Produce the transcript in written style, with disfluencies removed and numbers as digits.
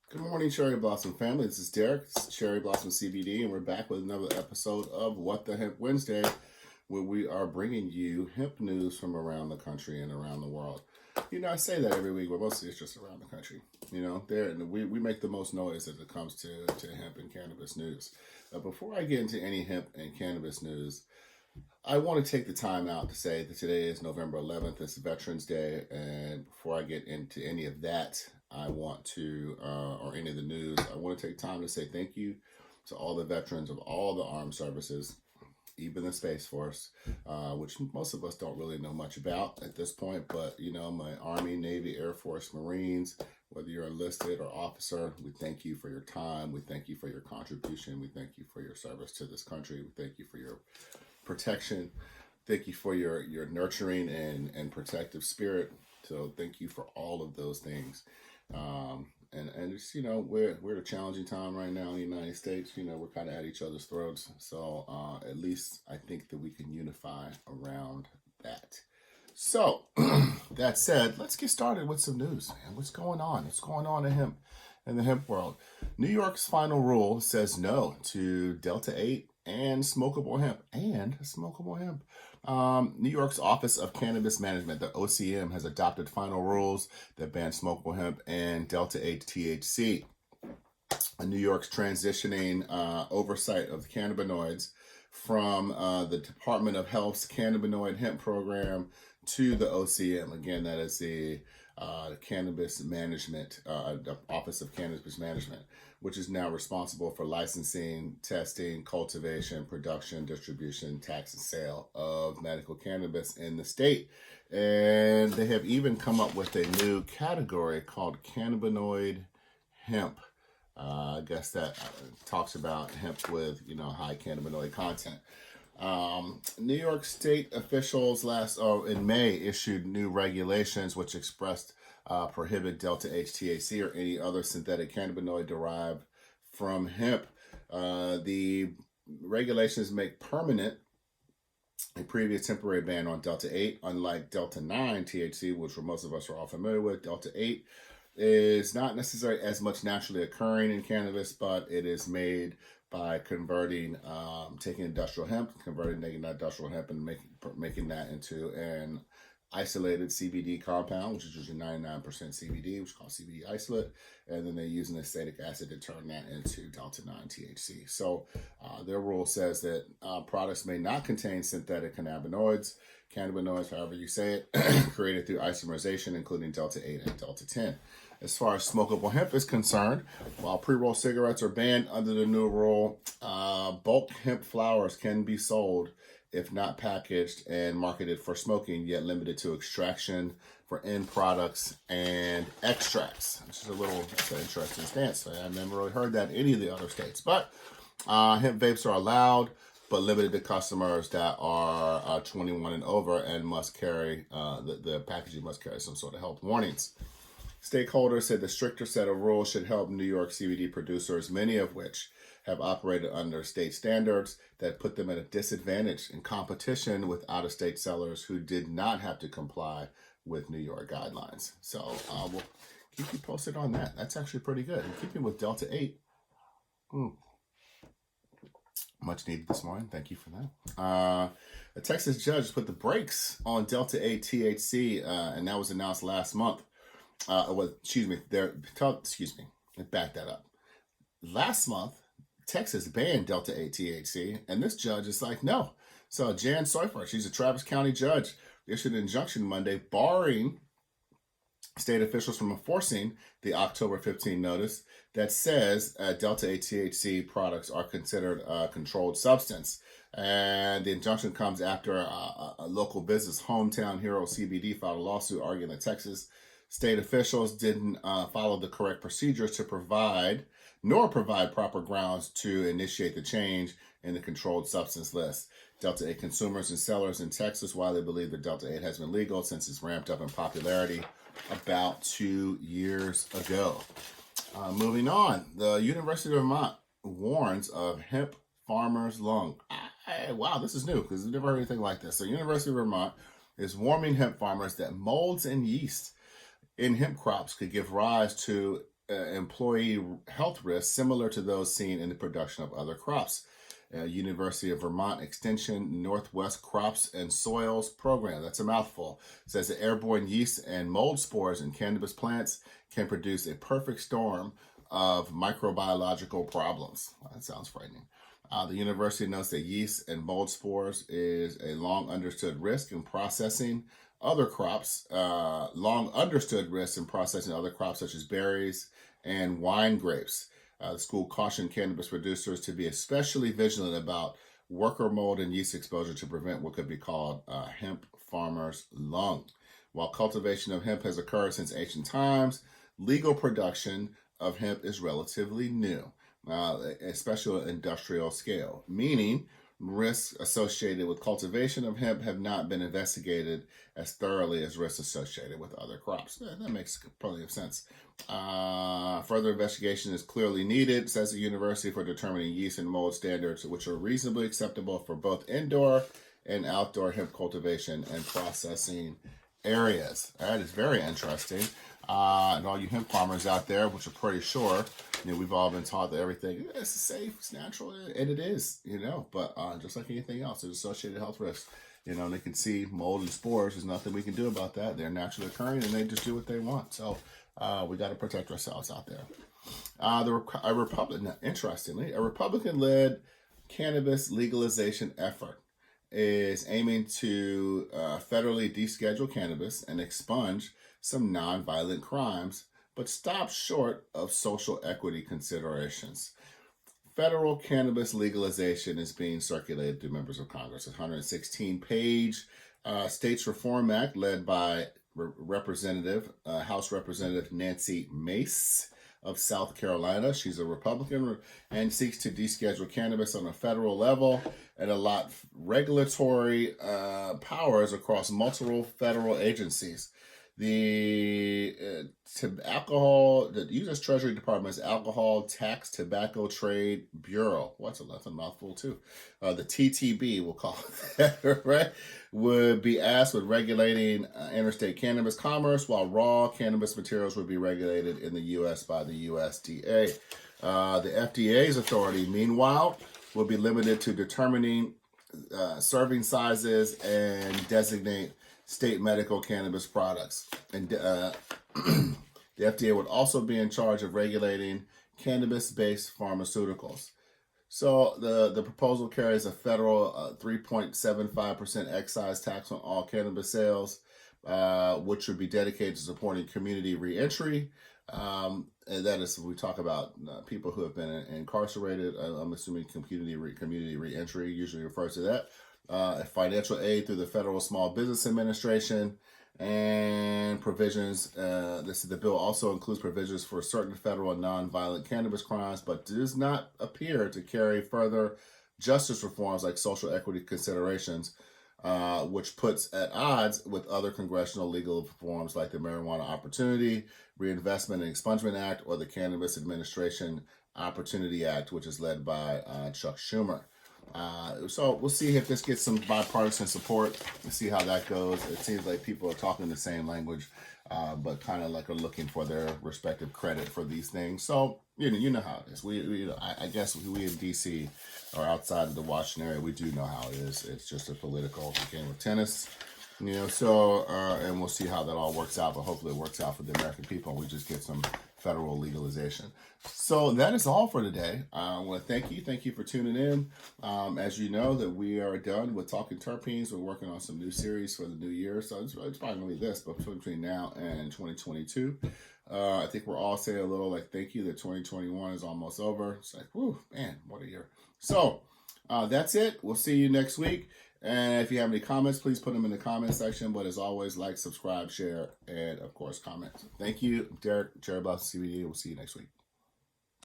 Good morning, Cherry Blossom family. This is Derek, it's Cherry Blossom CBD, and we're back with another episode of What the Hemp Wednesday, where we are bringing you hemp news from around the country and around the world. You know, I say that every week, but mostly it's just around the country. You know, we make the most noise as it comes to hemp and cannabis news. Before I get into any hemp and cannabis news, I want to take the time out to say that today is November 11th. It's Veterans Day. And before I get into any of that, I want to, or any of the news, I want to take time to say thank you to all the veterans of all the armed services, even the Space Force, which most of us don't really know much about at this point. But, you know, my Army, Navy, Air Force, Marines, whether you're enlisted or officer, we thank you for your time. We thank you for your contribution. We thank you for your service to this country. We thank you for your protection. Thank you for your nurturing and protective spirit. So thank you for all of those things. And it's, you know, we're at a challenging time right now in the United States. You know, we're kind of at each other's throats. So at least I think that we can unify around that. So that said, let's get started with some news. And what's going on? What's going on in the hemp world? New York's final rule says no to Delta 8 and smokable hemp. New York's Office of Cannabis Management, the OCM, has adopted final rules that ban smokable hemp and Delta 8 THC. New York's transitioning oversight of the cannabinoids from the Department of Health's cannabinoid hemp program to the OCM. Again, that is the Cannabis Management, Office of Cannabis Management, which is now responsible for licensing, testing, cultivation, production, distribution, tax, and sale of medical cannabis in the state. And they have even come up with a new category called cannabinoid hemp. I guess that talks about hemp with, you know, high cannabinoid content. New York State officials in May issued new regulations which expressed prohibit Delta 8 THC or any other synthetic cannabinoid derived from hemp. The regulations make permanent a previous temporary ban on Delta 8, unlike Delta 9 THC, which most of us are all familiar with. Delta 8 is not necessarily as much naturally occurring in cannabis, but it is made by converting, taking industrial hemp, converting that industrial hemp and making that into an isolated CBD compound, which is usually 99% CBD, which is called CBD isolate, and then they're using acetic acid to turn that into Delta 9 THC. So their rule says that products may not contain synthetic cannabinoids, however you say it, created through isomerization, including Delta 8 and Delta 10. As far as smokable hemp is concerned, while pre-roll cigarettes are banned under the new rule, bulk hemp flowers can be sold if not packaged and marketed for smoking, yet limited to extraction for end products and extracts. Which is an interesting stance. I've never really heard that in any of the other states. But hemp vapes are allowed, but limited to customers that are 21 and over and must carry, the packaging must carry some sort of health warnings. Stakeholders said the stricter set of rules should help New York CBD producers, many of which have operated under state standards that put them at a disadvantage in competition with out-of-state sellers who did not have to comply with New York guidelines. So we'll keep you posted on that. That's actually pretty good. And keeping with Delta 8, much needed this morning. Thank you for that. A Texas judge put the brakes on Delta 8 THC, and that was announced last month. Back that up. Last month, Texas banned Delta 8 THC, and this judge is like, no. So Jan Seifert, she's a Travis County judge, issued an injunction Monday barring state officials from enforcing the October 15 notice that says Delta 8 THC products are considered a controlled substance. And the injunction comes after a local business, Hometown Hero CBD, filed a lawsuit arguing that Texas state officials didn't follow the correct procedures to provide proper grounds to initiate the change in the controlled substance list. Delta 8 consumers and sellers in Texas widely believe that Delta 8 has been legal since it's ramped up in popularity about 2 years ago. Moving on, the University of Vermont warns of Hemp Farmers Lung. Wow, this is new because I've never heard anything like this. So University of Vermont is warning hemp farmers that molds and yeast in hemp crops could give rise to employee health risks similar to those seen in the production of other crops. University of Vermont Extension Northwest Crops and Soils Program, that's a mouthful, says that airborne yeast and mold spores in cannabis plants can produce a perfect storm of microbiological problems. Well, that sounds frightening. The university notes that yeast and mold spores is a long understood risk in processing other crops, such as berries and wine grapes. The school cautioned cannabis producers to be especially vigilant about worker mold and yeast exposure to prevent what could be called hemp farmers lung. While cultivation of hemp has occurred since ancient times, legal production of hemp is relatively new, especially on industrial scale, meaning risks associated with cultivation of hemp have not been investigated as thoroughly as risks associated with other crops. That makes plenty of sense. Further investigation is clearly needed, says the university, for determining yeast and mold standards which are reasonably acceptable for both indoor and outdoor hemp cultivation and processing areas. That is very interesting. And all you hemp farmers out there, which are pretty sure, we've all been taught that everything is safe, it's natural, and it is, but just like anything else, there's associated health risks. They can see mold and spores. There's nothing we can do about that. They're naturally occurring, and they just do what they want. So we got to protect ourselves out there. Interestingly, a Republican-led cannabis legalization effort is aiming to federally deschedule cannabis and expunge some nonviolent crimes, but stops short of social equity considerations. Federal cannabis legalization is being circulated through members of Congress. A 116-page States Reform Act led by House Representative Nancy Mace of South Carolina. She's a Republican and seeks to deschedule cannabis on a federal level and allot regulatory powers across multiple federal agencies. The U.S. Treasury Department's Alcohol Tax Tobacco Trade Bureau, that's a mouthful too, the TTB, we'll call it that, right, would be asked with regulating interstate cannabis commerce, while raw cannabis materials would be regulated in the U.S. by the USDA. The FDA's authority, meanwhile, will be limited to determining serving sizes and designate state medical cannabis products. And the FDA would also be in charge of regulating cannabis-based pharmaceuticals. So the proposal carries a federal 3.75% excise tax on all cannabis sales, which would be dedicated to supporting community reentry. And that is, we talk about people who have been incarcerated. I'm assuming community reentry usually refers to that. Financial aid through the Federal Small Business Administration, and provisions. The bill also includes provisions for certain federal and nonviolent cannabis crimes, but does not appear to carry further justice reforms like social equity considerations, which puts at odds with other congressional legal reforms like the Marijuana Opportunity, Reinvestment and Expungement Act, or the Cannabis Administration Opportunity Act, which is led by Chuck Schumer. So we'll see if this gets some bipartisan support. We'll see how that goes. It seems like people are talking the same language, but kind of like are looking for their respective credit for these things. So you know how it is. I guess we in DC or outside of the Washington area, we do know how it is. It's just a political game of tennis. And we'll see how that all works out, but hopefully it works out for the American people and we just get some federal legalization. So that is all for today. I want to thank you for tuning in. As you know, that we are done with Talking Terpenes. We're working on some new series for the new year, so it's probably going to be this, but between now and 2022. I think we're all saying a little like thank you that 2021 is almost over. It's like, whew, man, what a year. So that's it. We'll see you next week. And if you have any comments, please put them in the comment section. But as always, like, subscribe, share, and of course, comment. Thank you, Derek, Cherry Blossom CBD. We'll see you next week.